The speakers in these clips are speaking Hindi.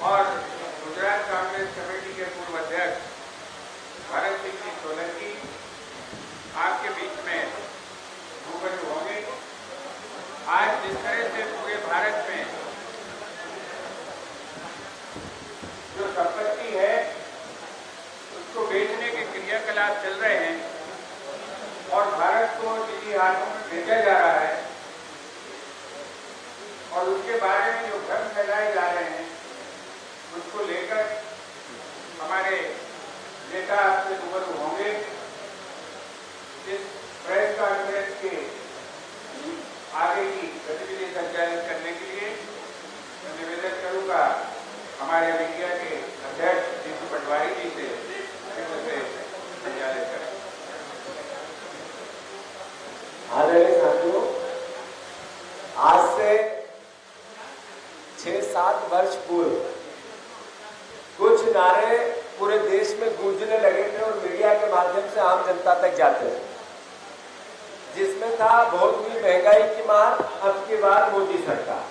और गुजरात कांग्रेस कमेटी के पूर्व अध्यक्ष भरत सिंह जी सोलंकी आपके बीच में रूबरू होंगे। आज जिस तरह से पूरे भारत में जो संपत्ति है उसको बेचने के क्रियाकलाप चल रहे हैं और भारत को निजी हाथों में भेजा जा रहा है और उसके बारे में जो भ्रम फैलाए जा रहे हैं उसको लेकर हमारे नेता आपसे रूबरू होंगे। इस प्रेस कॉन्फ्रेंस के आगे की गतिविधि संचालित करने के लिए मैं निवेदन करूंगा हमारे मीडिया के अध्यक्ष जीतू पटवारी जी से संचालित करें। आदरणीय साथियों, आज से 6-7 वर्ष पूर्व कुछ नारे पूरे देश में गूंजने लगे थे और मीडिया के माध्यम से आम जनता तक जाते थे, जिसमें था बहुत हुई महंगाई की मार, अब की बार मोदी सरकार।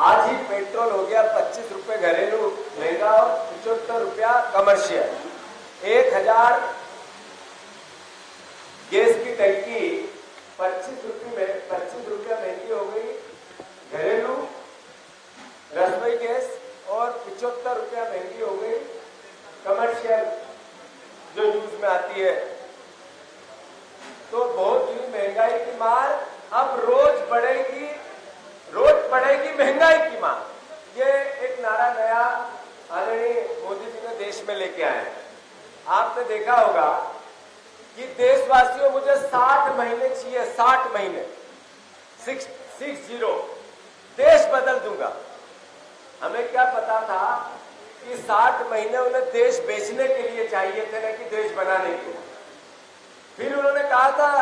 आज ही पेट्रोल हो गया 25 रुपए घरेलू महंगा और 75 रुपया कमर्शियल। 1000 गैस की टंकी 25 रुपया महंगी हो गई घरेलू रसोई गैस और 75 रुपया महंगी हो गई कमर्शियल जो यूज में आती है। तो बहुत ही महंगाई की मार, अब रोज बढ़ेगी महंगाई की मार। ये एक नारा नया आदरणीय मोदी जी ने देश में लेके आए। आपने देखा होगा कि देशवासियों मुझे 60 महीने चाहिए, 60 महीने 60 देश बदल दूंगा। हमें क्या पता था कि 60 महीने उन्हें देश बेचने के लिए चाहिए थे, न कि देश बनाने के लिए। फिर उन्होंने कहा था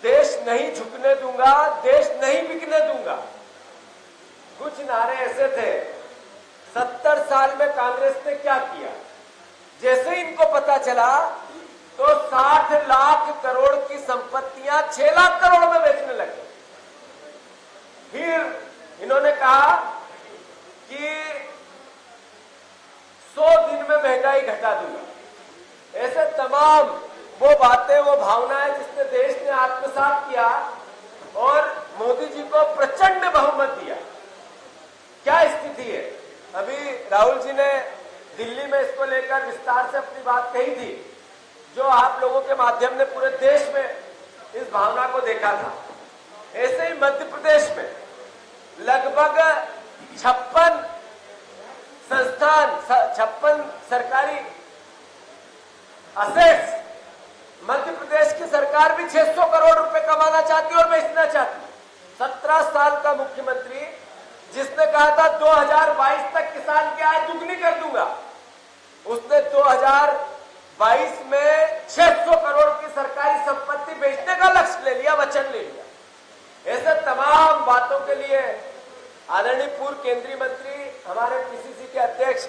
देश नहीं झुकने दूंगा, देश नहीं बिकने दूंगा। कुछ नारे ऐसे थे। 70 साल में कांग्रेस ने क्या किया? जैसे ही इनको पता चला तो 60 लाख करोड़ की संपत्तियां 6 लाख करोड़ में बेचने लगे। फिर इन्होंने कहा कि 100 दिन में महंगाई घटा दूंगा। ऐसे तमाम वो बातें, वो भावनाएं जिसने देश ने आत्मसात किया और मोदी जी को प्रचंड बहुमत दिया। क्या स्थिति है? अभी राहुल जी ने दिल्ली में इसको लेकर विस्तार से अपनी बात कही थी, जो आप लोगों के माध्यम ने पूरे देश में इस भावना को देखा था। ऐसे ही मध्य प्रदेश में लगभग 56 सरकारी असेट्स, मध्य प्रदेश की सरकार भी 600 करोड़ रुपए कमाना चाहती है और बेचना चाहती है। 17 साल का मुख्यमंत्री जिसने कहा था 2022 तक किसान की आय दुगनी कर दूंगा, उसने 2022 में 600 करोड़ की सरकारी संपत्ति बेचने का लक्ष्य ले लिया, वचन ले लिया। ऐसे तमाम बातों के लिए आदरणीय पूर्व केंद्रीय मंत्री, हमारे पीसीसी के अध्यक्ष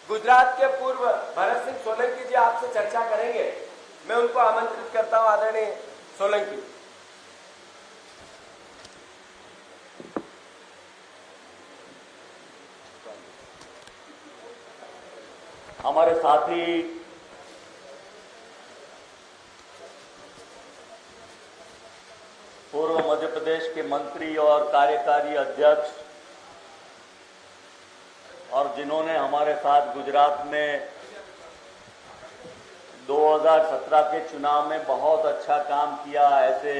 गुजरात के पूर्व भरत सिंह सोलंकी जी आपसे चर्चा करेंगे। मैं उनको आमंत्रित करता हूं। आदरणीय सोलंकी। हमारे साथी पूर्व मध्य प्रदेश के मंत्री और कार्यकारी अध्यक्ष और जिन्होंने हमारे साथ गुजरात में 2017 के चुनाव में बहुत अच्छा काम किया, ऐसे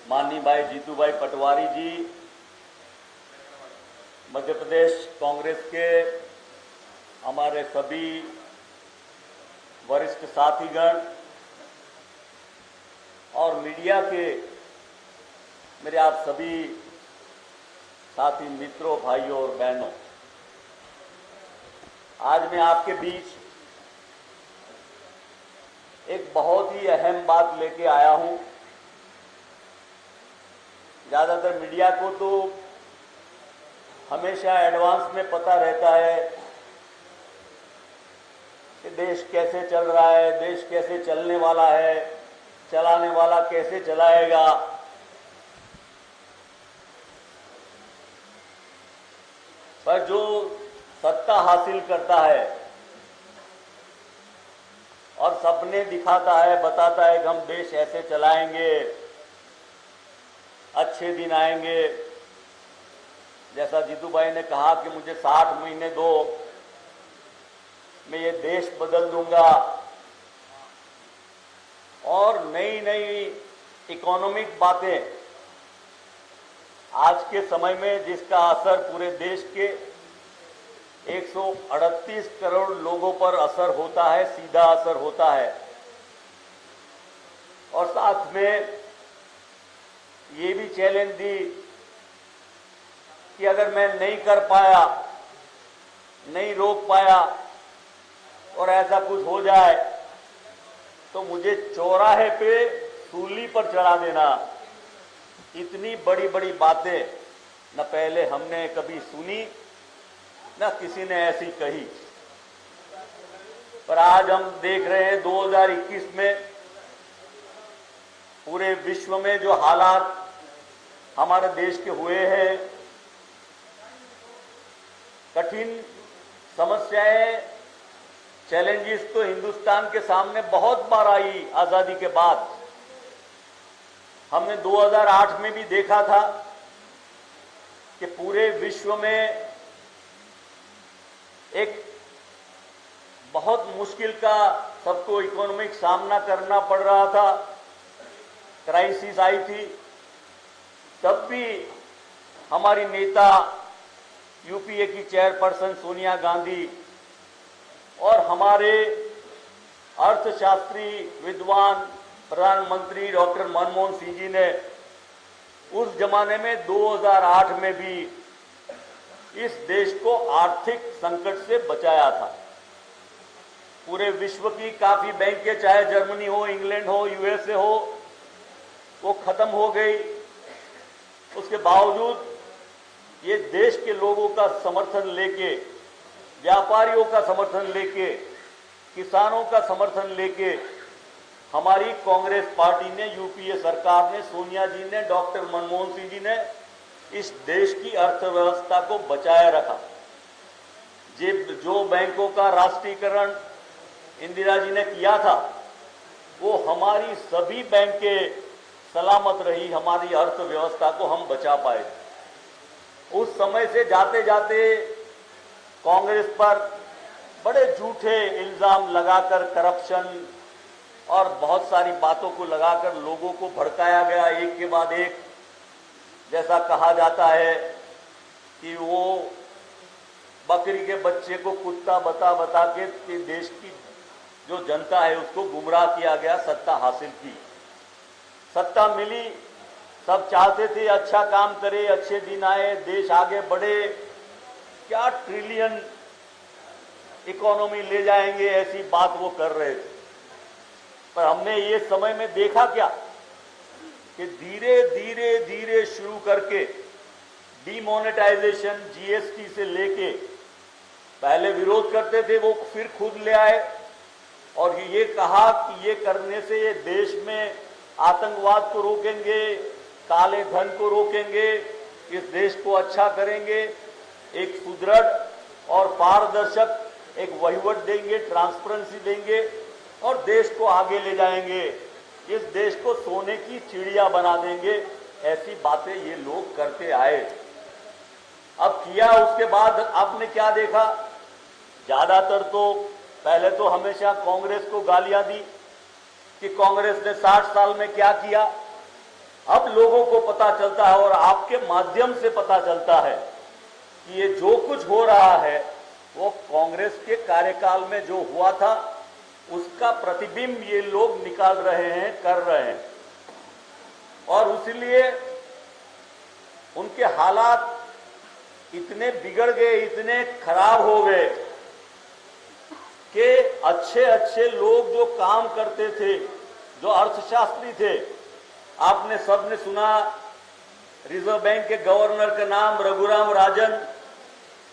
माननीय भाई जीतू भाई पटवारी जी, मध्य प्रदेश कांग्रेस के हमारे सभी वरिष्ठ साथीगण और मीडिया के मेरे आप सभी साथी मित्रों, भाइयों और बहनों, आज मैं आपके बीच एक बहुत ही अहम बात लेके आया हूं। ज्यादातर मीडिया को तो हमेशा एडवांस में पता रहता है कि देश कैसे चल रहा है, देश कैसे चलने वाला है, चलाने वाला कैसे चलाएगा। पर जो सत्ता हासिल करता है और सपने दिखाता है, बताता है कि हम देश ऐसे चलाएंगे, अच्छे दिन आएंगे, जैसा जीतू भाई ने कहा कि मुझे 60 महीने दो, मैं ये देश बदल दूंगा, और नई नई इकोनॉमिक बातें, आज के समय में जिसका असर पूरे देश के 138 करोड़ लोगों पर असर होता है, सीधा असर होता है, और साथ में ये भी चैलेंज दी कि अगर मैं नहीं कर पाया, नहीं रोक पाया और ऐसा कुछ हो जाए तो मुझे चौराहे पे सूली पर चढ़ा देना। इतनी बड़ी बड़ी बातें न पहले हमने कभी सुनी, न किसी ने ऐसी कही। पर आज हम देख रहे हैं 2021 में पूरे विश्व में जो हालात हमारे देश के हुए हैं, कठिन समस्याएं, चैलेंजेस तो हिंदुस्तान के सामने बहुत बार आई। आजादी के बाद हमने 2008 में भी देखा था कि पूरे विश्व में एक बहुत मुश्किल का सबको इकोनॉमिक सामना करना पड़ रहा था, क्राइसिस आई थी। तब भी हमारी नेता यूपीए की चेयरपर्सन सोनिया गांधी और हमारे अर्थशास्त्री विद्वान प्रधानमंत्री डॉक्टर मनमोहन सिंह जी ने उस जमाने में 2008 में भी इस देश को आर्थिक संकट से बचाया था। पूरे विश्व की काफी बैंकें, चाहे जर्मनी हो, इंग्लैंड हो, यूएसए हो, वो खत्म हो गई। उसके बावजूद ये देश के लोगों का समर्थन लेके, व्यापारियों का समर्थन लेके, किसानों का समर्थन लेके हमारी कांग्रेस पार्टी ने, यूपीए सरकार ने, सोनिया जी ने, डॉक्टर मनमोहन सिंह जी ने इस देश की अर्थव्यवस्था को बचाए रखा। जो बैंकों का राष्ट्रीयकरण इंदिरा जी ने किया था, वो हमारी सभी बैंकें सलामत रही, हमारी अर्थव्यवस्था को हम बचा पाए। उस समय से जाते जाते कांग्रेस पर बड़े झूठे इल्जाम लगाकर, करप्शन और बहुत सारी बातों को लगाकर लोगों को भड़काया गया एक के बाद एक। जैसा कहा जाता है कि वो बकरी के बच्चे को कुत्ता बता बता के देश की जो जनता है उसको गुमराह किया गया, सत्ता हासिल की, सत्ता मिली, सब चाहते थे अच्छा काम करे, अच्छे दिन आए, देश आगे बढ़े, क्या ट्रिलियन इकोनॉमी ले जाएंगे, ऐसी बात वो कर रहे थे। पर हमने ये समय में देखा क्या कि धीरे धीरे धीरे शुरू करके डीमोनेटाइजेशन, जीएसटी से लेके, पहले विरोध करते थे, वो फिर खुद ले आए और ये कहा कि ये करने से ये देश में आतंकवाद को रोकेंगे, काले धन को रोकेंगे, इस देश को अच्छा करेंगे, एक सुदृढ़ और पारदर्शक एक वहीवट देंगे, ट्रांसपेरेंसी देंगे और देश को आगे ले जाएंगे, इस देश को सोने की चिड़िया बना देंगे। ऐसी बातें ये लोग करते आए। अब किया, उसके बाद आपने क्या देखा? ज्यादातर तो पहले तो हमेशा कांग्रेस को गालियां दी कि कांग्रेस ने 60 साल में क्या किया। अब लोगों को पता चलता है और आपके माध्यम से पता चलता है कि ये जो कुछ हो रहा है वो कांग्रेस के कार्यकाल में जो हुआ था उसका प्रतिबिंब ये लोग निकाल रहे हैं, कर रहे हैं। और इसलिए उनके हालात इतने बिगड़ गए, इतने खराब हो गए कि अच्छे अच्छे लोग जो काम करते थे, जो अर्थशास्त्री थे, आपने सबने सुना रिजर्व बैंक के गवर्नर का नाम रघुराम राजन,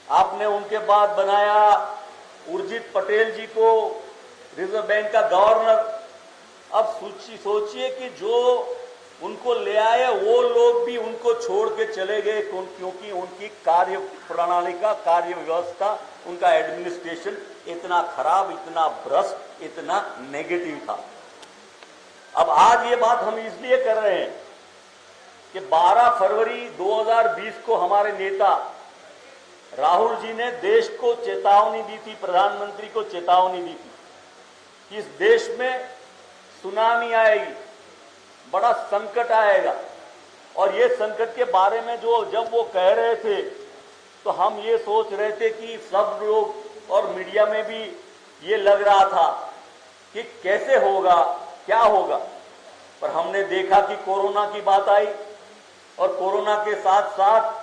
आपने उनके बाद बनाया उर्जित पटेल जी को रिजर्व बैंक का गवर्नर। अब सोचिए कि जो उनको ले आए, वो लोग भी उनको छोड़ के चले गए क्योंकि उनकी कार्य प्रणाली का कार्य व्यवस्था, उनका एडमिनिस्ट्रेशन इतना खराब, इतना भ्रष्ट, इतना नेगेटिव था। अब आज ये बात हम इसलिए कर रहे हैं कि 12 फरवरी 2020 को हमारे नेता राहुल जी ने देश को चेतावनी दी थी, प्रधानमंत्री को चेतावनी दी थी कि इस देश में सुनामी आएगी, बड़ा संकट आएगा। और ये संकट के बारे में जब वो कह रहे थे तो हम ये सोच रहे थे कि सब लोग और मीडिया में भी ये लग रहा था कि कैसे होगा, क्या होगा। पर हमने देखा कि कोरोना की बात आई और कोरोना के साथ साथ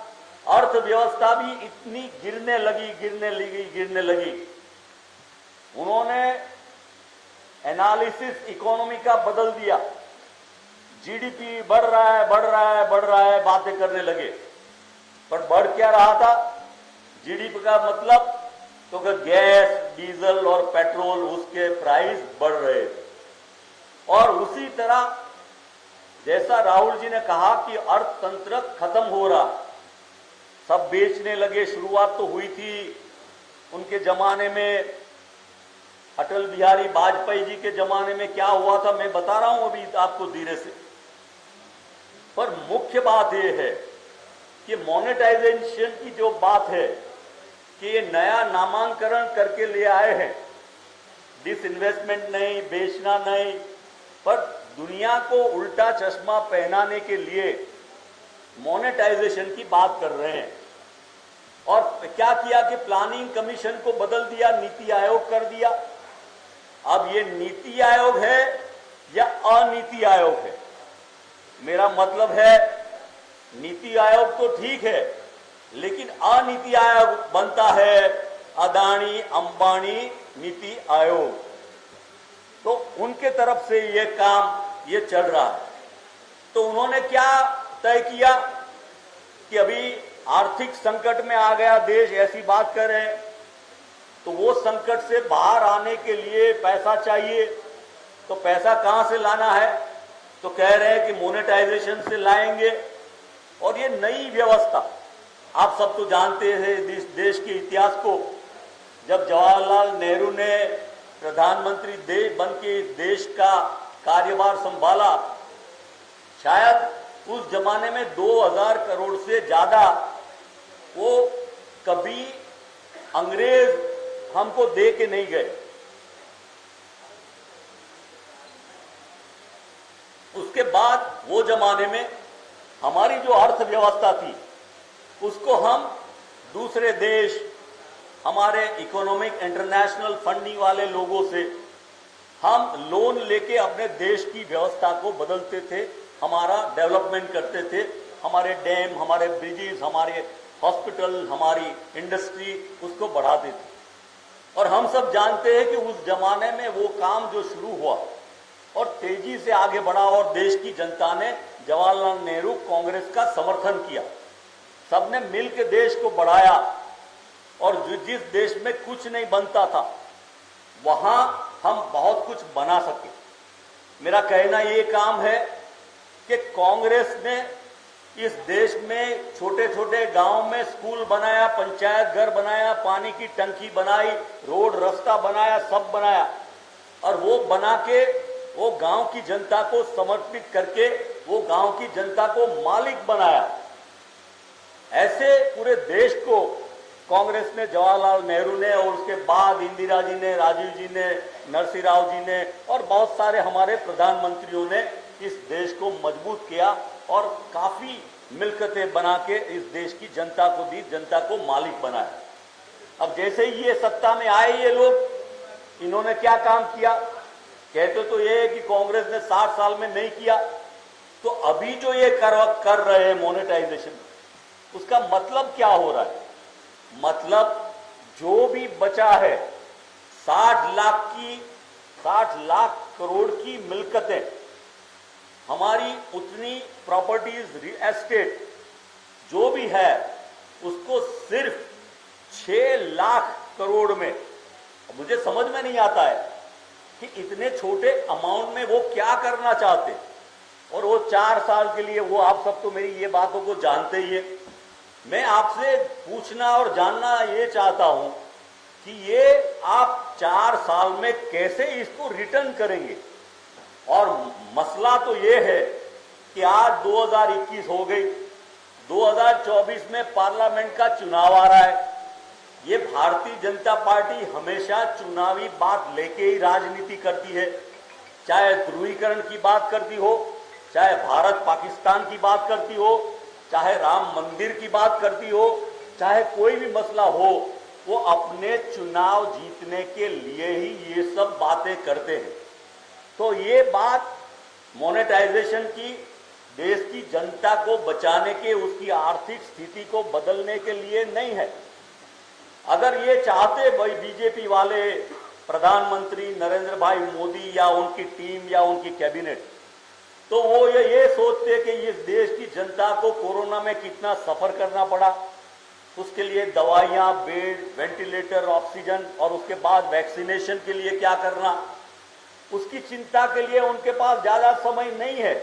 अर्थव्यवस्था भी इतनी गिरने लगी। उन्होंने एनालिसिस इकोनॉमी का बदल दिया, जीडीपी बढ़ रहा है बातें करने लगे। पर बढ़ क्या रहा था? जीडीपी का मतलब तो कि गैस, डीजल और पेट्रोल, उसके प्राइस बढ़ रहे थे। और उसी तरह जैसा राहुल जी ने कहा कि अर्थतंत्र खत्म हो रहा, सब बेचने लगे। शुरुआत तो हुई थी उनके जमाने में, अटल बिहारी वाजपेयी जी के जमाने में क्या हुआ था मैं बता रहा हूं अभी आपको धीरे से। पर मुख्य बात यह है कि मोनेटाइजेशन की जो बात है कि ये नया नामांकन करके ले आए हैं, डिसइन्वेस्टमेंट नहीं, बेचना नहीं, पर दुनिया को उल्टा चश्मा पहनाने के लिए मोनेटाइजेशन की बात कर रहे हैं। और क्या किया कि प्लानिंग कमीशन को बदल दिया, नीति आयोग कर दिया। अब ये नीति आयोग है या अनीति आयोग है? मेरा मतलब है नीति आयोग तो ठीक है, लेकिन अनीति आयोग बनता है अदानी अंबानी नीति आयोग, तो उनके तरफ से ये काम ये चल रहा है। तो उन्होंने क्या तय किया कि अभी आर्थिक संकट में आ गया देश, ऐसी बात कर रहे हैं, तो वो संकट से बाहर आने के लिए पैसा चाहिए। तो पैसा कहां से लाना है? तो कह रहे हैं कि मोनेटाइजेशन से लाएंगे। और ये नई व्यवस्था, आप सब तो जानते हैं देश के इतिहास को, जब जवाहरलाल नेहरू ने प्रधानमंत्री बन के देश का कार्यभार संभाला, शायद उस जमाने में 2000 करोड़ से ज्यादा वो कभी अंग्रेज हमको दे के नहीं गए। उसके बाद वो जमाने में हमारी जो अर्थव्यवस्था थी उसको हम दूसरे देश, हमारे इकोनॉमिक इंटरनेशनल फंडिंग वाले लोगों से हम लोन लेके अपने देश की व्यवस्था को बदलते थे, हमारा डेवलपमेंट करते थे, हमारे डैम, हमारे ब्रिजेस, हमारे हॉस्पिटल, हमारी इंडस्ट्री, उसको बढ़ाते थे। और हम सब जानते हैं कि उस जमाने में वो काम जो शुरू हुआ और तेजी से आगे बढ़ा और देश की जनता ने जवाहरलाल नेहरू कांग्रेस का समर्थन किया, सबने मिलकर देश को बढ़ाया। और जिस देश में कुछ नहीं बनता था वहां हम बहुत कुछ बना सके। मेरा कहना ये काम है कि कांग्रेस ने इस देश में छोटे छोटे गांव में स्कूल बनाया, पंचायत घर बनाया, पानी की टंकी बनाई, रोड रास्ता बनाया, सब बनाया। और वो बना के वो गांव की जनता को समर्पित करके वो गांव की जनता को मालिक बनाया। ऐसे पूरे देश को कांग्रेस ने, जवाहरलाल नेहरू ने और उसके बाद इंदिरा जी ने, राजीव जी ने, नरसिंह राव जी ने और बहुत सारे हमारे प्रधानमंत्रियों ने इस देश को मजबूत किया और काफी मिलकतें बना के इस देश की जनता को दी, जनता को मालिक बनाया। अब जैसे ही ये सत्ता में आए ये लोग, इन्होंने क्या काम किया? कहते तो ये है कि कांग्रेस ने 60 साल में नहीं किया, तो अभी जो ये कर रहे हैं मोनेटाइजेशन, उसका मतलब क्या हो रहा है? मतलब जो भी बचा है 60 लाख करोड़ की मिलकतें, हमारी उतनी प्रॉपर्टीज, एस्टेट जो भी है, उसको सिर्फ 6 लाख करोड़ में, मुझे समझ में नहीं आता है कि इतने छोटे अमाउंट में वो क्या करना चाहते। और वो 4 साल के लिए, वो आप सब तो मेरी ये बातों को जानते ही है। मैं आपसे पूछना और जानना ये चाहता हूं कि ये आप 4 साल में कैसे इसको रिटर्न करेंगे। और मसला तो ये है कि आज 2021 हो गई, 2024 में पार्लियामेंट का चुनाव आ रहा है। ये भारतीय जनता पार्टी हमेशा चुनावी बात लेके ही राजनीति करती है, चाहे ध्रुवीकरण की बात करती हो, चाहे भारत पाकिस्तान की बात करती हो, चाहे राम मंदिर की बात करती हो, चाहे कोई भी मसला हो, वो अपने चुनाव जीतने के लिए ही ये सब बातें करते हैं। तो ये बात मोनेटाइजेशन की, देश की जनता को बचाने के, उसकी आर्थिक स्थिति को बदलने के लिए नहीं है। अगर ये चाहते भाई बीजेपी वाले, प्रधानमंत्री नरेंद्र भाई मोदी या उनकी टीम या उनकी कैबिनेट, तो वो ये सोचते कि इस देश की जनता को कोरोना में कितना सफर करना पड़ा, उसके लिए दवाइयां, बेड, वेंटिलेटर, ऑक्सीजन और उसके बाद वैक्सीनेशन के लिए क्या करना, उसकी चिंता के लिए उनके पास ज्यादा समय नहीं है।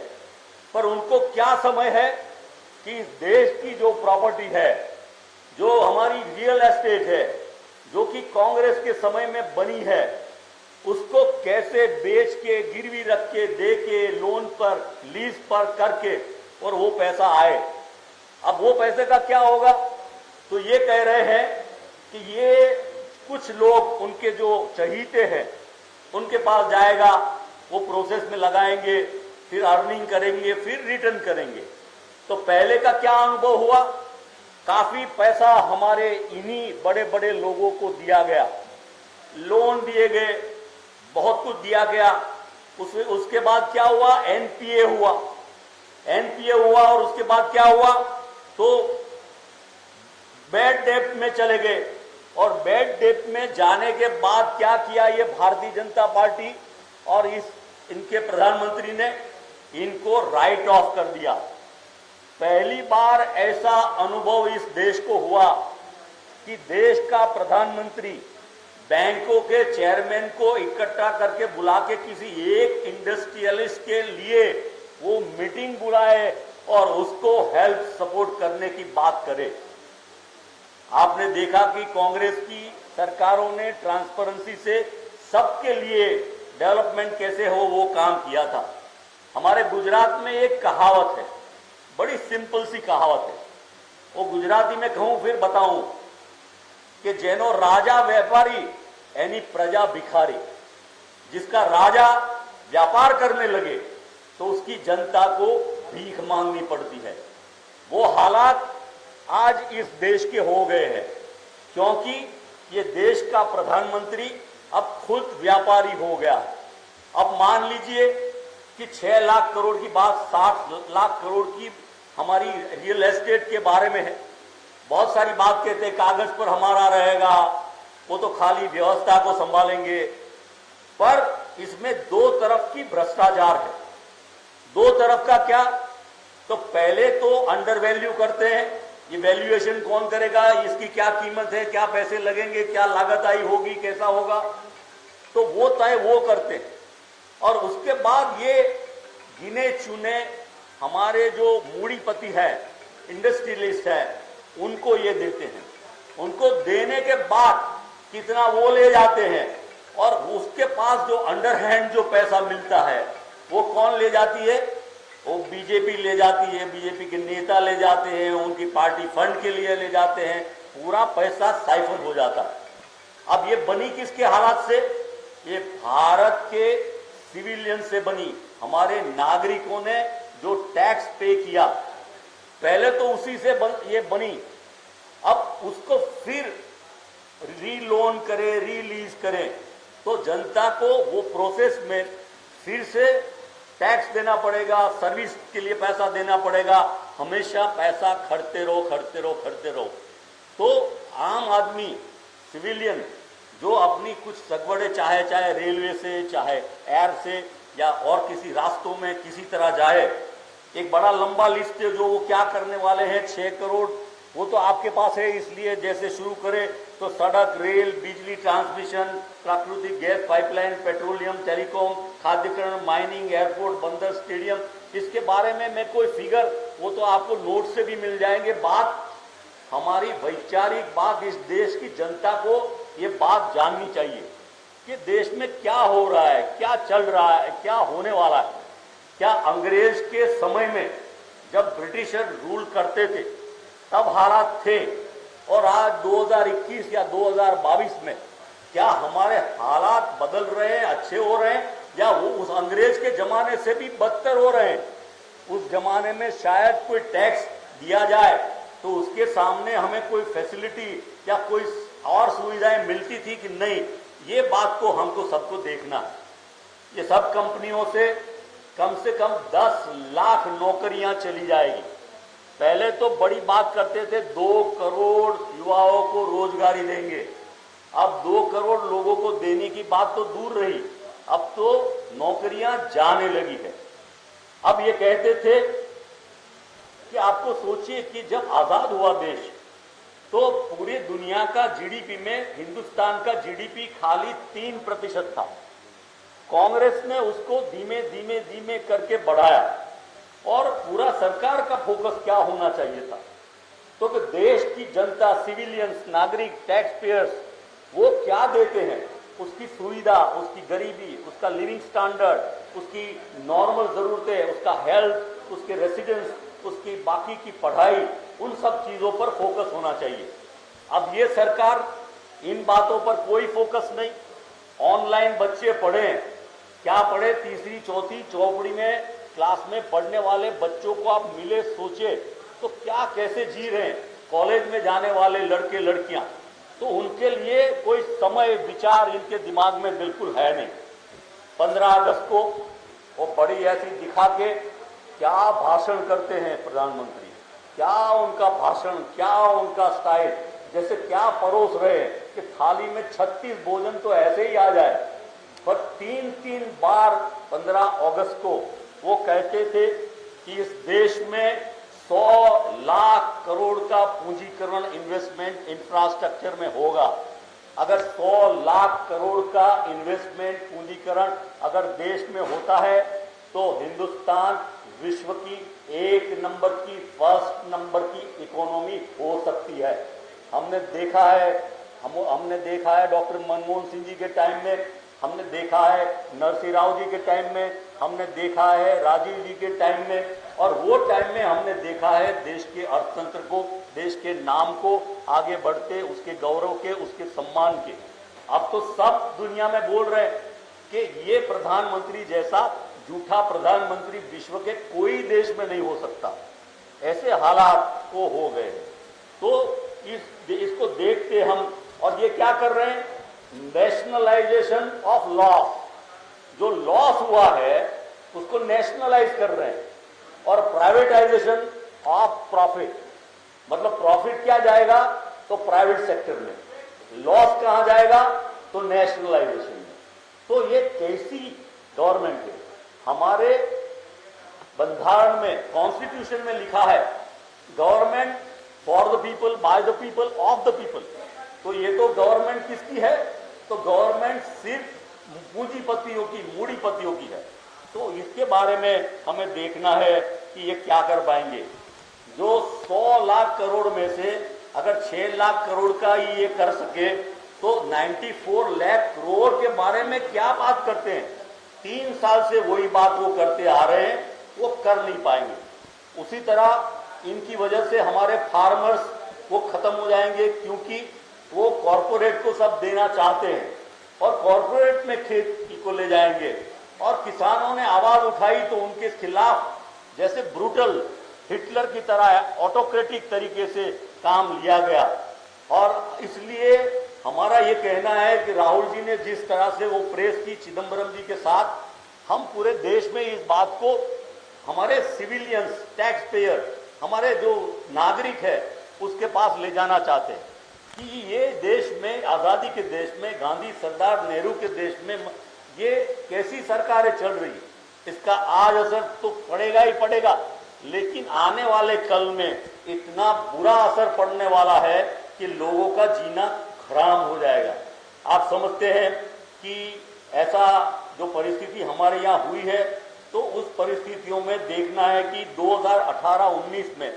पर उनको क्या समय है कि इस देश की जो प्रॉपर्टी है, जो हमारी रियल एस्टेट है, जो कि कांग्रेस के समय में बनी है, उसको कैसे बेच के, गिरवी रख के, दे के, लोन पर, लीज पर करके और वो पैसा आए। अब वो पैसे का क्या होगा? तो ये कह रहे हैं कि ये कुछ लोग, उनके जो चहीते हैं, उनके पास जाएगा, वो प्रोसेस में लगाएंगे, फिर अर्निंग करेंगे, फिर रिटर्न करेंगे। तो पहले का क्या अनुभव हुआ? काफी पैसा हमारे इन्हीं बड़े बड़े लोगों को दिया गया, लोन दिए गए, बहुत कुछ दिया गया। उसके बाद क्या हुआ? एनपीए हुआ, एनपीए हुआ और उसके बाद क्या हुआ? तो बैड डेब्ट में चले गए। और बैड डेब्ट में जाने के बाद क्या किया ये भारतीय जनता पार्टी और इनके प्रधानमंत्री ने? इनको राइट ऑफ कर दिया। पहली बार ऐसा अनुभव इस देश को हुआ कि देश का प्रधानमंत्री बैंकों के चेयरमैन को इकट्ठा करके बुला के किसी एक इंडस्ट्रियलिस्ट के लिए वो मीटिंग बुलाए और उसको हेल्प सपोर्ट करने की बात करे। आपने देखा कि कांग्रेस की सरकारों ने ट्रांसपेरेंसी से सबके लिए डेवलपमेंट कैसे हो वो काम किया था। हमारे गुजरात में एक कहावत है, बड़ी सिंपल सी कहावत है, वो गुजराती में कहूं फिर बताऊं कि जेनो राजा व्यापारी यानी प्रजा भिखारी। जिसका राजा व्यापार करने लगे तो उसकी जनता को भीख मांगनी पड़ती है। वो हालात आज इस देश के हो गए हैं, क्योंकि ये देश का प्रधानमंत्री अब खुद व्यापारी हो गया। अब मान लीजिए कि 6 लाख करोड़ की बात 60 लाख करोड़ की हमारी रियल एस्टेट के बारे में है। बहुत सारी बात कहते हैं कागज पर हमारा रहेगा, वो तो खाली व्यवस्था को संभालेंगे, पर इसमें दो तरफ की भ्रष्टाचार है। दो तरफ का क्या? तो पहले तो अंडर वैल्यू करते हैं, ये वैल्यूएशन कौन करेगा, इसकी क्या कीमत है, क्या पैसे लगेंगे, क्या लागत आई होगी, कैसा होगा, तो वो तय वो करते हैं। और उसके बाद ये गिने चुने हमारे जो मूड़ीपति है, इंडस्ट्रियलिस्ट है, उनको ये देते हैं। उनको देने के बाद कितना वो ले जाते हैं और उसके पास जो अंडरहैंड जो पैसा मिलता है वो कौन ले जाती है? वो बीजेपी ले जाती है, बीजेपी के नेता ले जाते हैं, उनकी पार्टी फंड के लिए ले जाते हैं, पूरा पैसा साइफन हो जाता है। अब ये बनी किसके हालात से? ये भारत के सिविलियन से बनी, हमारे नागरिकों ने जो टैक्स पे किया, पहले तो उसी से ये बनी। अब उसको फिर रीलोन करें, रिलीज करें, तो जनता को वो प्रोसेस में फिर से टैक्स देना पड़ेगा, सर्विस के लिए पैसा देना पड़ेगा, हमेशा पैसा खर्चते रहो, खर्चते रहो, खर्चते रहो। तो आम आदमी, सिविलियन जो अपनी कुछ सगवड़े चाहे रेलवे से, चाहे एयर से या और किसी रास्तों में किसी तरह जाए, एक बड़ा लंबा लिस्ट है जो वो क्या करने वाले हैं, 6 करोड़ वो तो आपके पास है, इसलिए जैसे शुरू करें तो सड़क, रेल, बिजली ट्रांसमिशन, प्राकृतिक गैस पाइपलाइन, पेट्रोलियम, टेलीकॉम, खाद्यकरण, माइनिंग, एयरपोर्ट, बंदर, स्टेडियम, इसके बारे में मैं कोई फिगर, वो तो आपको नोट से भी मिल जाएंगे। बात हमारी वैचारिक बात, इस देश की जनता को ये बात जाननी चाहिए कि देश में क्या हो रहा है, क्या चल रहा है, क्या होने वाला है। क्या अंग्रेज के समय में जब ब्रिटिशर रूल करते थे तब हालात थे, और आज 2021 या 2022 में क्या हमारे हालात बदल रहे हैं, अच्छे हो रहे हैं, या वो उस अंग्रेज के जमाने से भी बदतर हो रहे हैं? उस जमाने में शायद कोई टैक्स दिया जाए तो उसके सामने हमें कोई फैसिलिटी या कोई और सुविधाएं मिलती थी कि नहीं, ये बात को हमको सबको देखना है। ये सब कंपनियों से कम 10 लाख नौकरियां चली जाएगी। पहले तो बड़ी बात करते थे 2 करोड़ युवाओं को रोजगारी देंगे, अब 2 करोड़ लोगों को देने की बात तो दूर रही, अब तो नौकरियां जाने लगी है। अब ये कहते थे कि आपको सोचिए कि जब आजाद हुआ देश तो पूरी दुनिया का जीडीपी में हिंदुस्तान का जीडीपी खाली 3% था। कांग्रेस ने उसको धीमे धीमे करके बढ़ाया, और पूरा सरकार का फोकस क्या होना चाहिए था, तो कि देश की जनता, सिविलियंस, नागरिक, टैक्स पेयर्स, वो क्या देते हैं, उसकी सुविधा, उसकी गरीबी, उसका लिविंग स्टैंडर्ड, उसकी नॉर्मल जरूरतें, उसका हेल्थ, उसके रेसिडेंस, उसकी बाकी की पढ़ाई, उन सब चीजों पर फोकस होना चाहिए। अब ये सरकार इन बातों पर कोई फोकस नहीं। ऑनलाइन बच्चे पढ़े, क्या पढ़े, तीसरी चौथी चौपड़ी में क्लास में पढ़ने वाले बच्चों को आप मिले, सोचे तो क्या कैसे जी रहे हैं कॉलेज में जाने वाले लड़के लड़कियां, तो उनके लिए कोई समय विचार इनके दिमाग में बिल्कुल है नहीं। 15 अगस्त को वो बड़ी ऐसी दिखा के क्या भाषण करते हैं प्रधानमंत्री, क्या उनका भाषण, क्या उनका स्टाइल, जैसे क्या परोस रहे हैं कि थाली में 36 भोजन तो ऐसे ही आ जाए। पर 3 बार 15 अगस्त को वो कहते थे कि इस देश में 100 लाख करोड़ का पूंजीकरण, इन्वेस्टमेंट इंफ्रास्ट्रक्चर में होगा। अगर 100 लाख करोड़ का इन्वेस्टमेंट, पूंजीकरण अगर देश में होता है तो हिंदुस्तान विश्व की 1 नंबर की, फर्स्ट नंबर की इकोनॉमी हो सकती है। हमने देखा है डॉक्टर मनमोहन सिंह जी के टाइम में, हमने देखा है नरसिंह राव जी के टाइम में, हमने देखा है राजीव जी के टाइम में, और वो टाइम में हमने देखा है देश के अर्थतंत्र को, देश के नाम को आगे बढ़ते, उसके गौरव के, उसके सम्मान के। अब तो सब दुनिया में बोल रहे हैं कि ये प्रधानमंत्री जैसा झूठा प्रधानमंत्री विश्व के कोई देश में नहीं हो सकता। ऐसे हालात को हो गए। तो इसको देखते हम, और ये क्या कर रहे हैं, नेशनलाइजेशन ऑफ लॉस, जो लॉस हुआ है उसको नेशनलाइज कर रहे हैं, और प्राइवेटाइजेशन ऑफ प्रॉफिट, मतलब प्रॉफिट क्या जाएगा तो प्राइवेट सेक्टर में, लॉस कहां जाएगा तो नेशनलाइजेशन में। तो ये कैसी गवर्नमेंट है? हमारे बंधारण में, कॉन्स्टिट्यूशन में लिखा है government for the people, by the people, of the people. तो ये तो गवर्नमेंट किसकी है, तो गवर्नमेंट सिर्फ पूंजीपतियों की, मूढ़ीपतियों की है। तो इसके बारे में हमें देखना है कि ये क्या कर पाएंगे। जो 100 लाख करोड़ में से अगर 6 लाख करोड़ का ही ये कर सके तो 94 लाख करोड़ के बारे में क्या बात करते हैं? 3 साल से वही बात वो करते आ रहे हैं, वो कर नहीं पाएंगे। उसी तरह इनकी वजह से हमारे फार्मर्स वो खत्म हो जाएंगे, क्योंकि वो कॉरपोरेट को सब देना चाहते हैं और कॉरपोरेट में खेती को ले जाएंगे। और किसानों ने आवाज उठाई तो उनके खिलाफ जैसे ब्रूटल हिटलर की तरह ऑटोक्रेटिक तरीके से काम लिया गया। और इसलिए हमारा ये कहना है कि राहुल जी ने जिस तरह से वो प्रेस की चिदंबरम जी के साथ, हम पूरे देश में इस बात को हमारे सिविलियंस, टैक्स पेयर, हमारे जो नागरिक है उसके पास ले जाना चाहते हैं कि ये देश में, आजादी के देश में, गांधी सरदार नेहरू के देश में ये कैसी सरकारें चल रही है। इसका आज असर तो पड़ेगा ही पड़ेगा, लेकिन आने वाले कल में इतना बुरा असर पड़ने वाला है कि लोगों का जीना हराम हो जाएगा। आप समझते हैं कि ऐसा जो परिस्थिति हमारे यहाँ हुई है, तो उस परिस्थितियों में देखना है कि 2018-19 में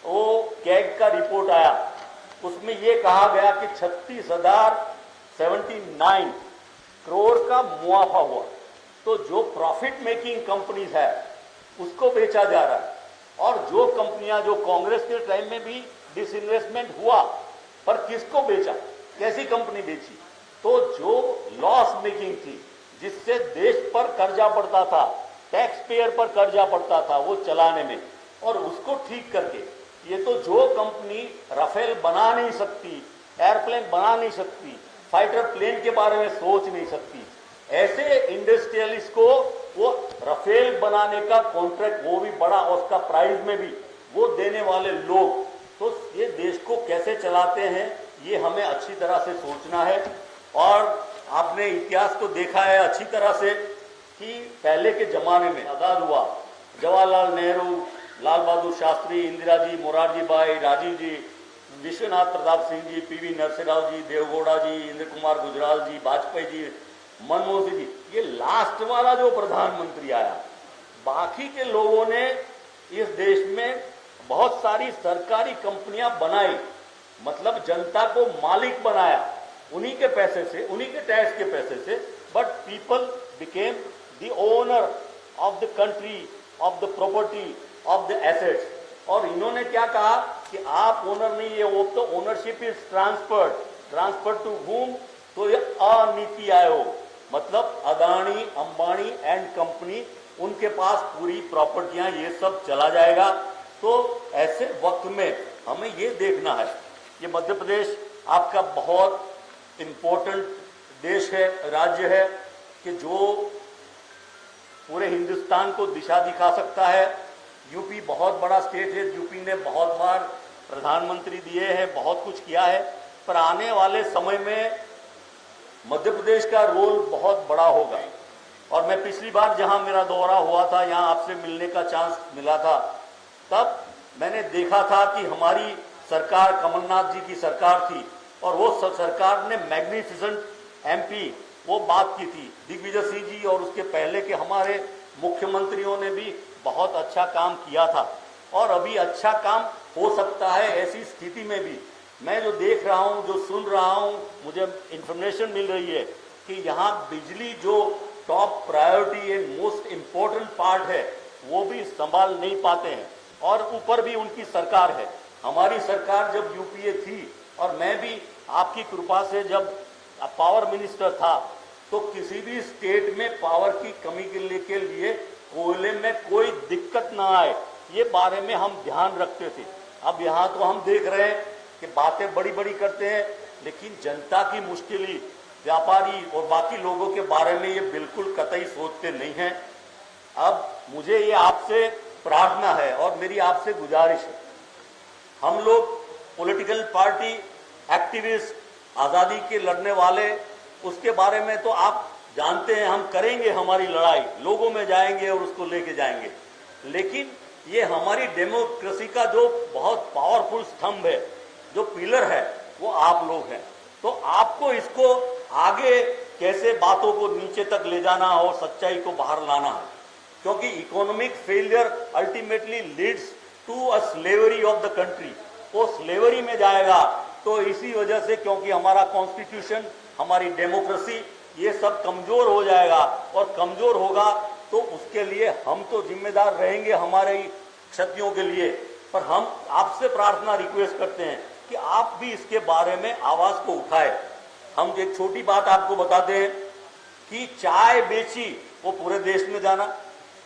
वो कैग का रिपोर्ट आया, उसमें ये कहा गया कि 36,079 करोड़ का मुनाफा हुआ। तो जो प्रॉफिट मेकिंग कंपनीज है उसको बेचा जा रहा है, और जो कंपनियां जो कांग्रेस के टाइम में भी डिसइन्वेस्टमेंट हुआ, पर किसको बेचा, कैसी कंपनी बेची? तो जो लॉस मेकिंग थी, जिससे देश पर कर्जा पड़ता था, टैक्स पेयर पर कर्जा पड़ता था वो चलाने में, और उसको ठीक करके ये तो जो कंपनी राफेल बना नहीं सकती, एयरप्लेन बना नहीं सकती, फाइटर प्लेन के बारे में सोच नहीं सकती, ऐसे इंडस्ट्रियलिस्ट को वो राफेल बनाने का कॉन्ट्रैक्ट, वो भी बड़ा, उसका प्राइस में भी वो देने वाले लोग, तो ये देश को कैसे चलाते हैं ये हमें अच्छी तरह से सोचना है। और आपने इतिहास को देखा है अच्छी तरह से कि पहले के जमाने में आजाद हुआ, जवाहरलाल नेहरू, लाल बहादुर शास्त्री, इंदिरा जी, मोरारजी भाई, राजीव जी, विश्वनाथ प्रताप सिंह जी, पीवी नरसिंह राव जी, देवगौड़ा जी, इंद्र कुमार गुजराल जी, वाजपेयी जी, मनमोहन सिंह जी, ये लास्ट वाला जो प्रधानमंत्री आया, बाकी के लोगों ने इस देश में बहुत सारी सरकारी कंपनियां बनाई, मतलब जनता को मालिक बनाया उन्हीं के पैसे से, उन्हीं के टैक्स के पैसे से, but people became the owner of the country, of the property, of the assets. और इन्होंने क्या कहा कि आप ओनर नहीं है, वो तो ownership is transfer to whom? तो ये नीति आयोग, मतलब अदानी, अंबानी एंड कंपनी, उनके पास पूरी प्रॉपर्टियां, ये सब चला जाएगा। तो ऐसे वक्त में हमें ये देखना है, ये मध्य प्रदेश आपका बहुत इंपॉर्टेंट देश है, राज्य है, कि जो पूरे हिंदुस्तान को दिशा दिखा सकता है। यूपी बहुत बड़ा स्टेट है, यूपी ने बहुत बार प्रधानमंत्री दिए हैं, बहुत कुछ किया है, पर आने वाले समय में मध्य प्रदेश का रोल बहुत बड़ा होगा। और मैं पिछली बार जहां मेरा दौरा हुआ था, यहां आपसे मिलने का चांस मिला था, तब मैंने देखा था कि हमारी सरकार, कमलनाथ जी की सरकार थी, और वो सरकार ने मैग्निफिसेंट एमपी वो बात की थी। दिग्विजय सिंह जी और उसके पहले के हमारे मुख्यमंत्रियों ने भी बहुत अच्छा काम किया था, और अभी अच्छा काम हो सकता है। ऐसी स्थिति में भी मैं जो देख रहा हूं, जो सुन रहा हूं, मुझे इंफॉर्मेशन मिल रही है कि यहाँ बिजली जो टॉप प्रायोरिटी है, मोस्ट इम्पोर्टेंट पार्ट है, वो भी संभाल नहीं पाते हैं, और ऊपर भी उनकी सरकार है। हमारी सरकार जब यूपीए थी, और मैं भी आपकी कृपा से जब पावर मिनिस्टर था, तो किसी भी स्टेट में पावर की कमी के लिए कोयले में कोई दिक्कत ना आए, ये बारे में हम ध्यान रखते थे। अब यहाँ तो हम देख रहे हैं कि बातें बड़ी बड़ी करते हैं, लेकिन जनता की मुश्किल, व्यापारी और बाकी लोगों के बारे में ये बिल्कुल कतई सोचते नहीं हैं। अब मुझे ये आपसे प्रार्थना है और मेरी आपसे गुजारिश है, हम लोग पॉलिटिकल पार्टी, एक्टिविस्ट, आज़ादी के लड़ने वाले, उसके बारे में तो आप जानते हैं, हम करेंगे हमारी लड़ाई, लोगों में जाएंगे और उसको लेके जाएंगे, लेकिन ये हमारी डेमोक्रेसी का जो बहुत पावरफुल स्तंभ है, जो पिलर है, वो आप लोग हैं। तो आपको इसको आगे कैसे बातों को नीचे तक ले जाना और सच्चाई को बाहर लाना है, क्योंकि economic failure ultimately leads to a slavery of the country. वो स्लेवरी में जाएगा, तो इसी वजह से, क्योंकि हमारा कॉन्स्टिट्यूशन, हमारी डेमोक्रेसी, ये सब कमजोर हो जाएगा, और कमजोर होगा तो उसके लिए हम तो जिम्मेदार रहेंगे हमारे क्षतियों के लिए। पर हम आपसे प्रार्थना, रिक्वेस्ट करते हैं कि आप भी इसके बारे में आवाज को उठाए। हम एक छोटी बात आपको बताते हैं कि चाय बेची, वो पूरे देश में जाना,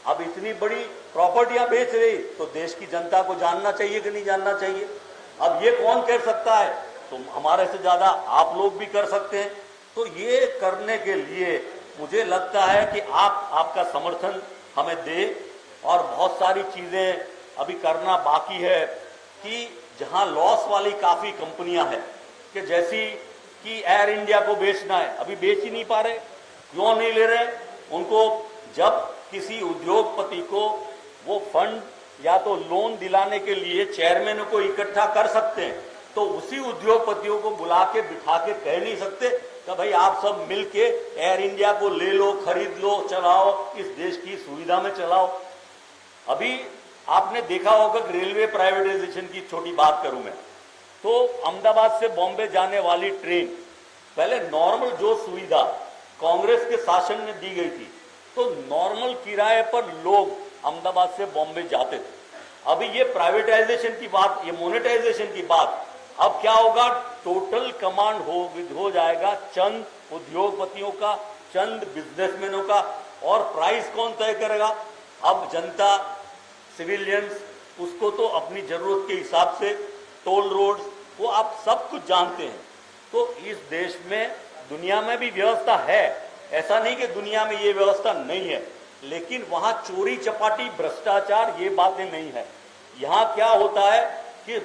अब इतनी बड़ी प्रॉपर्टियां बेच रही, तो देश की जनता को जानना चाहिए कि नहीं जानना चाहिए? अब ये कौन कर सकता है? तो हमारे से ज्यादा आप लोग भी कर सकते हैं। तो ये करने के लिए मुझे लगता है कि आपका समर्थन हमें दे, और बहुत सारी चीजें अभी करना बाकी है, कि जहां लॉस वाली काफी कंपनियां हैं, कि जैसी कि एयर इंडिया को बेचना है, अभी बेच ही नहीं पा रहे। क्यों नहीं ले रहे? उनको जब किसी उद्योगपति को वो फंड या तो लोन दिलाने के लिए चेयरमैन को इकट्ठा कर सकते हैं, तो उसी उद्योगपतियों को बुला के बिठा के कह नहीं सकते कि भाई आप सब मिलके एयर इंडिया को ले लो, खरीद लो, चलाओ, इस देश की सुविधा में चलाओ। अभी आपने देखा होगा कि रेलवे प्राइवेटाइजेशन की छोटी बात करूं मैं, तो अहमदाबाद से बॉम्बे जाने वाली ट्रेन पहले नॉर्मल जो सुविधा कांग्रेस के शासन में दी गई थी, तो नॉर्मल किराए पर लोग अहमदाबाद से बॉम्बे जाते थे। अभी ये प्राइवेटाइजेशन की बात, ये मोनेटाइजेशन की बात, अब क्या होगा, टोटल कमांड हो जाएगा चंद उद्योगपतियों का, चंद बिजनेसमैनों का, और प्राइस कौन तय करेगा? अब जनता, सिविलियंस, उसको तो अपनी जरूरत के हिसाब से टोल रोड्स, वो आप सब कुछ जानते हैं। तो इस देश में, दुनिया में भी व्यवस्था है, ऐसा नहीं कि दुनिया में ये व्यवस्था नहीं है, लेकिन वहां चोरी चपाटी, भ्रष्टाचार, ये बातें नहीं है। यहाँ क्या होता है कि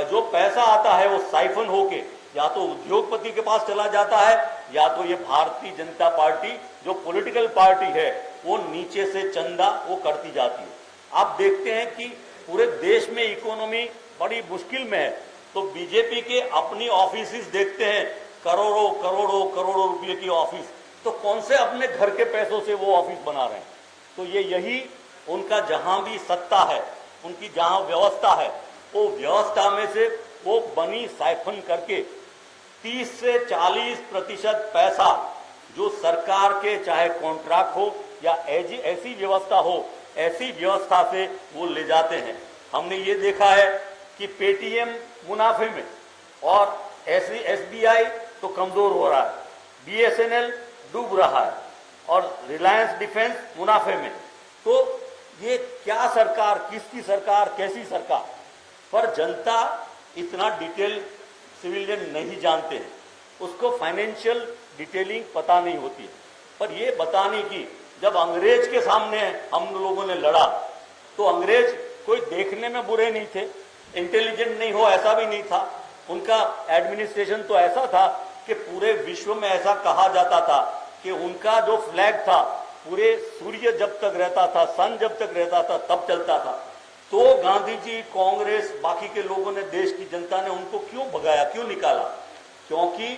जो पैसा आता है वो साइफन होके या तो उद्योगपति के पास चला जाता है, या तो ये भारतीय जनता पार्टी जो पॉलिटिकल पार्टी है वो नीचे से चंदा वो करती जाती है। आप देखते हैं कि पूरे देश में इकोनॉमी बड़ी मुश्किल में है, तो बीजेपी के अपनी ऑफिस देखते हैं, करोड़ों करोड़ों करोड़ों रुपए की ऑफिस, तो कौन से अपने घर के पैसों से वो ऑफिस बना रहे हैं? तो ये यही उनका, जहां भी सत्ता है, उनकी जहां व्यवस्था है, वो व्यवस्था में से वो बनी साइफन करके 30 से 40% पैसा जो सरकार के, चाहे कॉन्ट्रैक्ट हो या ऐसी व्यवस्था हो, ऐसी व्यवस्था से वो ले जाते हैं। हमने ये देखा है कि पेटीएम मुनाफे में, और एसबीआई तो कमजोर हो रहा है, बीएसएनएल डूब रहा है, और रिलायंस डिफेंस मुनाफे में। तो ये क्या सरकार, किसकी सरकार, कैसी सरकार? पर जनता इतना डिटेल सिविलियन नहीं जानते हैं, उसको फाइनेंशियल डिटेलिंग पता नहीं होती है। पर ये बताने की, जब अंग्रेज के सामने हम लोगों ने लड़ा, तो अंग्रेज कोई देखने में बुरे नहीं थे, इंटेलिजेंट नहीं हो ऐसा भी नहीं था, उनका एडमिनिस्ट्रेशन तो ऐसा था कि पूरे विश्व में ऐसा कहा जाता था कि उनका जो फ्लैग था, पूरे सूर्य जब तक रहता था, सन जब तक रहता था, तब चलता था। तो गांधी जी, कांग्रेस, बाकी के लोगों ने, देश की जनता ने उनको क्यों भगाया, क्यों निकाला? क्योंकि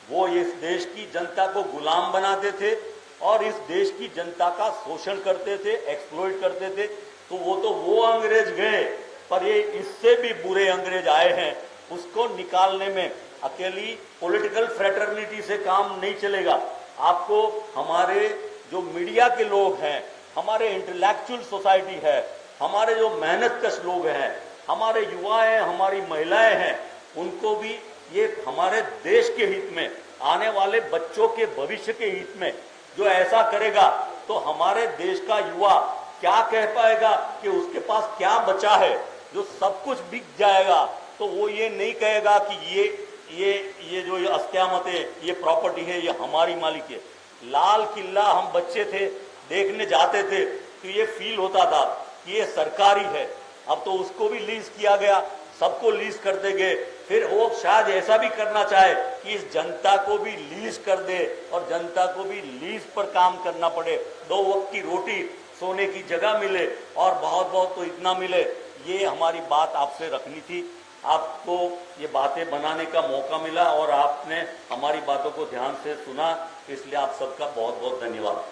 वो इस देश की जनता को गुलाम बनाते थे और इस देश की जनता का शोषण करते थे, एक्सप्लॉइट करते थे। तो वो अंग्रेज गए, पर ये इससे भी बुरे अंग्रेज आए हैं। उसको निकालने में अकेली पॉलिटिकल फ्रेटर्निटी से काम नहीं चलेगा। आपको हमारे जो मीडिया के लोग हैं, हमारे इंटेलेक्चुअल सोसाइटी है, हमारे जो मेहनतकश लोग हैं, हमारे युवा हैं, हमारी महिलाएं हैं, उनको भी ये हमारे देश के हित में, आने वाले बच्चों के भविष्य के हित में जो ऐसा करेगा, तो हमारे देश का युवा क्या कह पाएगा कि उसके पास क्या बचा है, जो सब कुछ बिक जाएगा। तो वो ये नहीं कहेगा कि ये जो अस्क्यामत है, ये प्रॉपर्टी है, ये हमारी मालिक है। लाल किला हम बच्चे थे, देखने जाते थे, तो ये फील होता था कि ये सरकारी है। अब तो उसको भी लीज किया गया, सबको लीज करते गए। फिर वो शायद ऐसा भी करना चाहे कि इस जनता को भी लीज कर दे और जनता को भी लीज पर काम करना पड़े, 2 वक्त की रोटी, सोने की जगह मिले, और बहुत बहुत तो इतना मिले। ये हमारी बात आपसे रखनी थी। आपको ये बातें बनाने का मौका मिला और आपने हमारी बातों को ध्यान से सुना, इसलिए आप सबका बहुत बहुत धन्यवाद।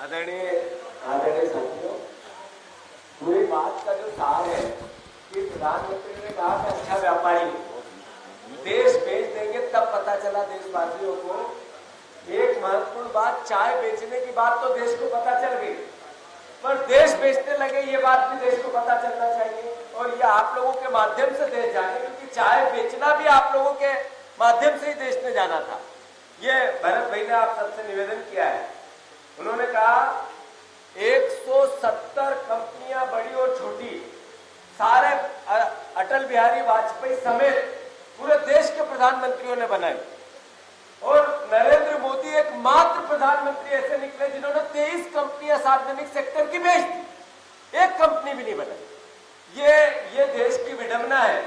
आदरणीय साथियों, पूरी बात का जो सार है कि प्रधानमंत्री ने कहा कि अच्छा व्यापारी देश बेच देंगे, तब पता चला देशवासियों को एक महत्वपूर्ण बात, चाय बेचने की बात तो देश को पता चल गई, पर देश बेचने लगे ये बात भी देश को पता चलना चाहिए। और ये आप लोगों के माध्यम से देश जाने, क्योंकि चाय बेचना भी आप लोगों के माध्यम से ही देश ने जाना था। ये भरत भाई ने आप सबसे निवेदन किया है। उन्होंने कहा 170 कंपनियां, बड़ी और छोटी, सारे अटल बिहारी वाजपेयी समेत पूरे देश के प्रधानमंत्रियों ने बनाई, और नरेंद्र मोदी एकमात्र प्रधानमंत्री ऐसे निकले जिन्होंने 23 कंपनियां सार्वजनिक सेक्टर की बेच दी, एक कंपनी भी नहीं बनाई। ये देश की विडंबना है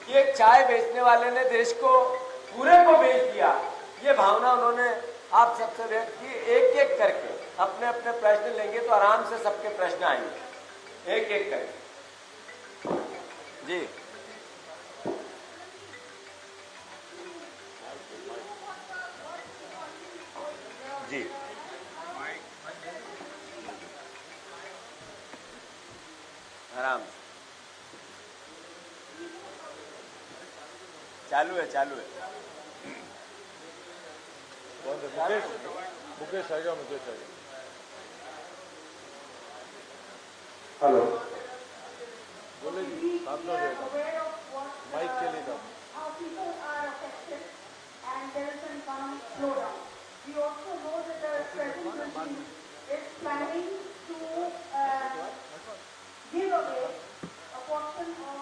कि एक चाय बेचने वाले ने देश को पूरे को बेच दिया। ये भावना उन्होंने आप सबसे व्यक्त की। एक एक करके अपने अपने प्रश्न लेंगे तो आराम से सबके प्रश्न आएंगे, एक एक करके। जी जी आराम से चालू है मुकेश आएगा हेलो बोलेगी साथ में हो जाएगा माइक के लिए काम How people are affected and there is an economic slowdown. We also know that the present regime is planning to give away a portion or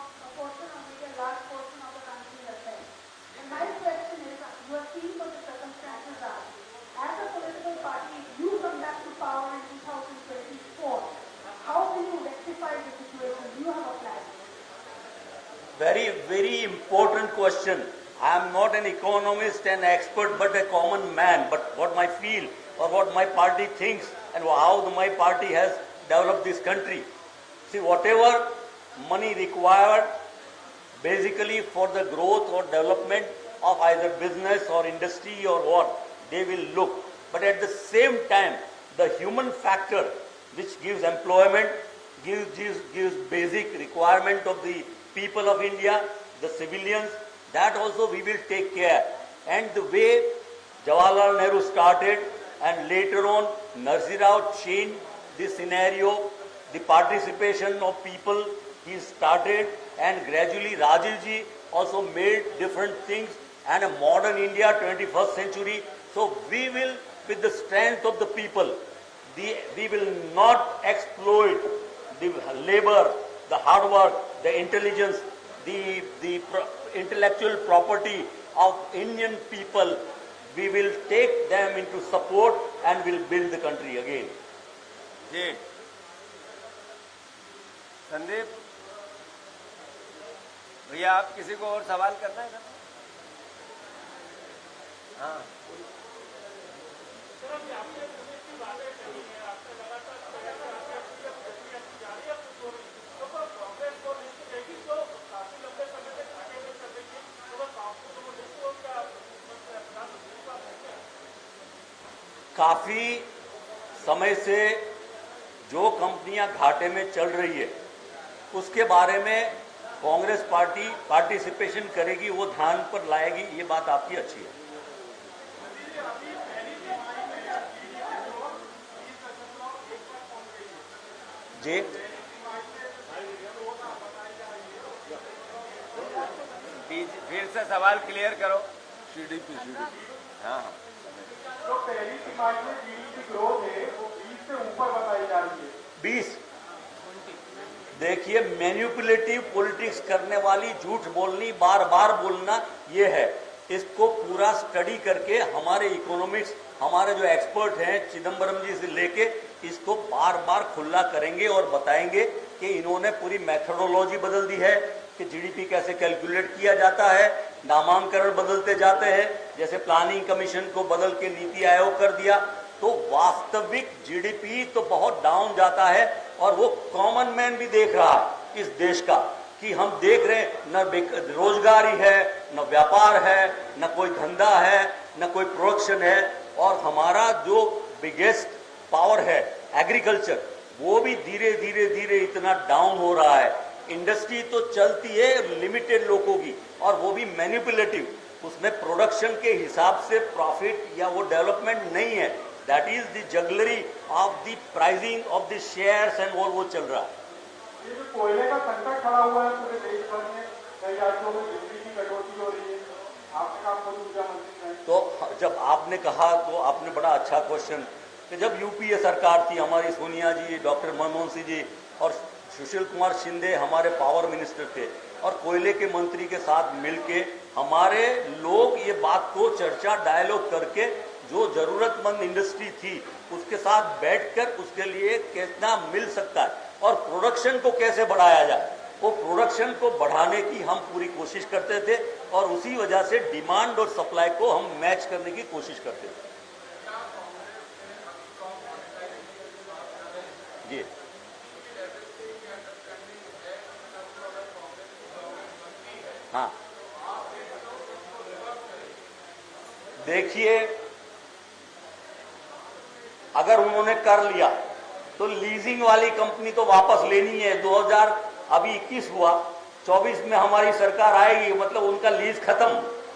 maybe a large portion of the country's assets. And my question is, you are seeing what the circumstances are. As a political party, if you come back to power in 2024, how will you rectify the situation? Do you have a plan? very, very important question. I am not an economist and expert, but a common man. But what I feel or what my party thinks and how my party has developed this country. See, whatever money required basically for the growth or development of either business or industry or what, they will look. But at the same time, the human factor which gives employment, gives basic requirement of the people of India, the civilians, that also we will take care. And the way Jawaharlal Nehru started and later on Narsee Rao changed the scenario, the participation of people, he started, and gradually Rajiv ji also made different things, and a modern India 21st century. So we will, with the strength of the people, we will not exploit the labor, the hard work, the intelligence, the intellectual property of Indian people. We will take them into support and will build the country again. जी संदीप भैया, आप किसी को और सवाल करना है? हाँ काफी समय से जो कंपनियां घाटे में चल रही है उसके बारे में कांग्रेस पार्टी पार्टिसिपेशन करेगी, वो ध्यान पर लाएगी, ये बात आपकी अच्छी है। जी फिर से सवाल क्लियर करो। सीडीपी हाँ जो पहली तिमाही में जीडीपी ग्रोथ है वो 20 से ऊपर बताई जा रही है। 20 देखिए, मैन्युपुलेटिव पॉलिटिक्स करने वाली, झूठ बोलनी, बार बार बोलना, ये है। इसको पूरा स्टडी करके हमारे इकोनॉमिक्स, हमारे जो एक्सपर्ट हैं चिदम्बरम जी से लेके, इसको बार बार खुला करेंगे और बताएंगे कि इन्होंने पूरी मेथोडोलॉजी बदल दी है कि जीडीपी कैसे कैलकुलेट किया जाता है, नामांकन बदलते जाते हैं, जैसे प्लानिंग कमीशन को बदल के नीति आयोग कर दिया, तो वास्तविक जीडीपी तो बहुत डाउन जाता है। और वो कॉमन मैन भी देख रहा है इस देश का, कि हम देख रहे हैं न रोजगारी है, न व्यापार है, न कोई धंधा है, न कोई प्रोडक्शन है, और हमारा जो बिगेस्ट पावर है एग्रीकल्चर, वो भी धीरे धीरे धीरे इतना डाउन हो रहा है। इंडस्ट्री तो चलती है लिमिटेड लोगों की, और वो भी मैनिपुलेटिव, उसमें प्रोडक्शन के हिसाब से प्रॉफिट या वो डेवलपमेंट नहीं है। That is the jugglery of the pricing of the shares and वो चल रहा है। ये जो कोयले का संकट खड़ा हुआ है पूरे देश भर में, कई राज्यों में बिजली की कटौती हो रही है, आपके काम खुद ऊर्जा मंत्री हैं। तो जब आपने कहा तो आपने बड़ा अच्छा क्वेश्चन, कि जब यूपीए सरकार थी, हमारी सोनिया जी, डॉक्टर मनमोहन सिंह जी और सुशील कुमार शिंदे हमारे पावर मिनिस्टर थे, और कोयले के मंत्री के साथ मिलके हमारे लोग ये बात को चर्चा डायलॉग करके, जो जरूरतमंद इंडस्ट्री थी उसके साथ बैठकर उसके लिए कितना मिल सकता है और प्रोडक्शन को कैसे बढ़ाया जाए, वो प्रोडक्शन को बढ़ाने की हम पूरी कोशिश करते थे, और उसी वजह से डिमांड और सप्लाई को हम मैच करने की कोशिश करते थे। जी हाँ, देखिए, अगर उन्होंने कर लिया तो लीजिंग वाली कंपनी तो वापस लेनी है। 2021 हुआ, 24 में हमारी सरकार आएगी, मतलब उनका लीज खत्म,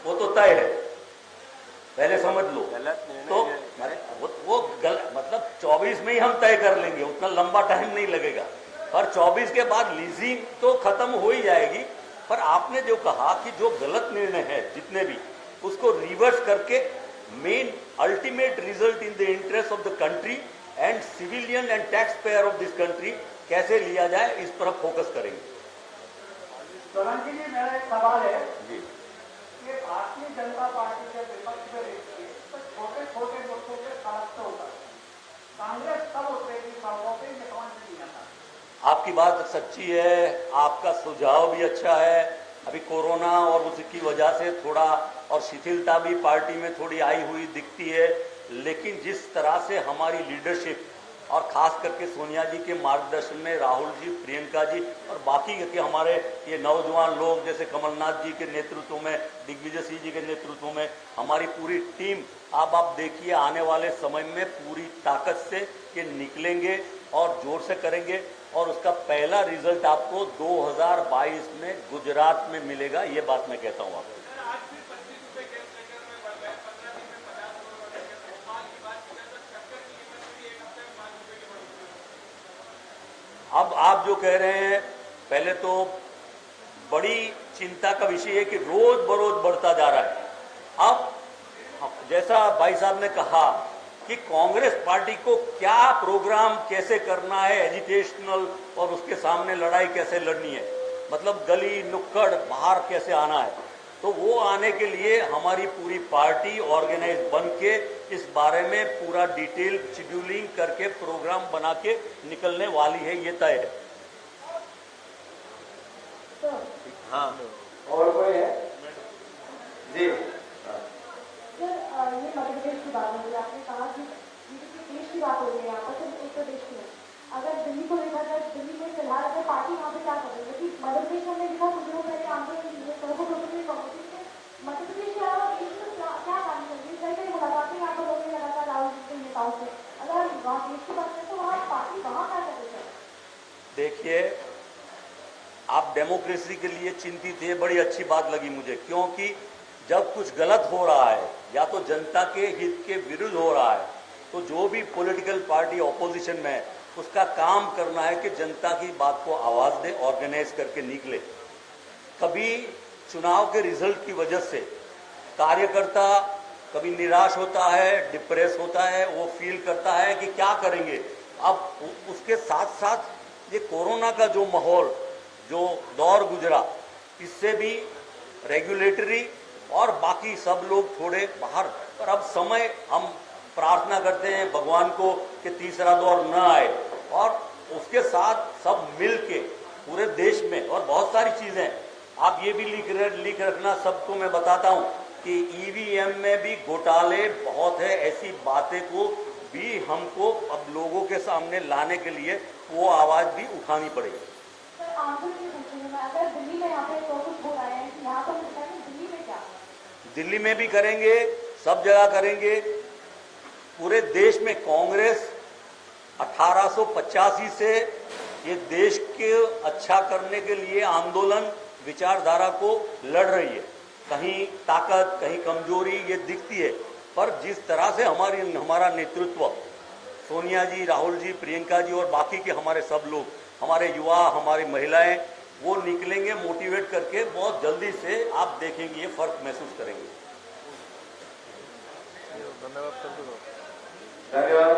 वो तो तय है, पहले समझ लो। तो मतलब 24 में ही हम तय कर लेंगे, उतना लंबा टाइम नहीं लगेगा। पर 24 के बाद लीजिंग तो खत्म हो ही जाएगी। पर आपने जो कहा कि जो गलत निर्णय है जितने भी, उसको रिवर्स करके main ultimate result in the interest of the country and civilian and tax payer of this country कैसे लिया जाए, इस पर फोकस करेंगे। सोलंकी जी, मेरा एक सवाल है जी, कि भारतीय जनता पार्टी के विपक्ष में देखिए तो छोटे छोटे मुद्दों पे खड़क तो होता है, कांग्रेस कब उठेगी सड़कों पे, ये समझ नहीं आता। आपकी बात सच्ची है, आपका सुझाव भी अच्छा है। अभी कोरोना और उसकी वजह से थोड़ा और शिथिलता भी पार्टी में थोड़ी आई हुई दिखती है, लेकिन जिस तरह से हमारी लीडरशिप और खास करके सोनिया जी के मार्गदर्शन में राहुल जी, प्रियंका जी और बाकी के हमारे ये नौजवान लोग जैसे कमलनाथ जी के नेतृत्व में, दिग्विजय सिंह जी के नेतृत्व में हमारी पूरी टीम, आप देखिए आने वाले समय में पूरी ताकत से ये निकलेंगे और जोर से करेंगे और उसका पहला रिजल्ट आपको 2022 में गुजरात में मिलेगा, ये बात मैं कहता हूँ आपको। अब आप जो कह रहे हैं, पहले तो बड़ी चिंता का विषय है कि रोज बरोज बढ़ता जा रहा है। अब जैसा भाई साहब ने कहा कि कांग्रेस पार्टी को क्या प्रोग्राम कैसे करना है, एजुकेशनल, और उसके सामने लड़ाई कैसे लड़नी है, मतलब गली नुक्कड़ बाहर कैसे आना है, तो वो आने के लिए हमारी पूरी पार्टी ऑर्गेनाइज बन के इस बारे में पूरा डिटेल शेड्यूलिंग करके प्रोग्राम बना के निकलने वाली है, ये तय है। हाँ, और कोई है जी? सर, ये मध्य प्रदेश की बात हो रही है, आपने कहा कि देश की बात हो रही है, यहाँ पर सिर्फ उत्तर प्रदेश की है। अगर दिल्ली को देखा जाए, दिल्ली में फिलहाल अगर पार्टी वहाँ पे क्या कर रही है कि मध्य प्रदेश में हमने देखा कुछ दिनों पहले आंदोलन मध्य प्रदेश के अलावा देश में क्या काम कर रही है, कई कई मुलाकातें यहाँ पर हो रही है लगातार राहुल जी के नेताओं से। अगर वहाँ देश की बात करें तो वहाँ पार्टी वहाँ क्या कर रही है? देखिए, आप डेमोक्रेसी के लिए चिंतित है, बड़ी अच्छी बात लगी मुझे, क्योंकि जब कुछ गलत हो रहा है या तो जनता के हित के विरुद्ध हो रहा है, तो जो भी पॉलिटिकल पार्टी ऑपोजिशन में है उसका काम करना है कि जनता की बात को आवाज दे, ऑर्गेनाइज करके निकले। कभी चुनाव के रिजल्ट की वजह से कार्यकर्ता कभी निराश होता है, डिप्रेस होता है, वो फील करता है कि क्या करेंगे। अब उसके साथ साथ ये कोरोना का जो माहौल, जो दौर गुजरा, इससे भी रेगुलेटरी और बाकी सब लोग थोड़े बाहर, पर अब समय हम प्रार्थना करते हैं भगवान को कि तीसरा दौर न आए, और उसके साथ सब मिल के पूरे देश में, और बहुत सारी चीजें आप ये भी लिख रखना, सबको मैं बताता हूं कि ईवीएम में भी घोटाले बहुत है, ऐसी बातें को भी हमको अब लोगों के सामने लाने के लिए वो आवाज भी उठानी पड़ेगी। सर, आंदोलन की पूछूंगी मैं, अगर दिल्ली में यहाँ पे तो कुछ हो रहा है, यहाँ पर दिल्ली में क्या? दिल्ली में भी करेंगे, सब जगह करेंगे। पूरे देश में कांग्रेस 1885 से ये देश के अच्छा करने के लिए आंदोलन विचारधारा को लड़ रही है। कहीं ताकत, कहीं कमजोरी ये दिखती है, पर जिस तरह से हमारा नेतृत्व, सोनिया जी, राहुल जी, प्रियंका जी और बाकी के हमारे सब लोग, हमारे युवा, हमारी महिलाएं, वो निकलेंगे मोटिवेट करके, बहुत जल्दी से आप देखेंगे, ये फर्क महसूस करेंगे। धन्यवाद सर। धन्यवाद।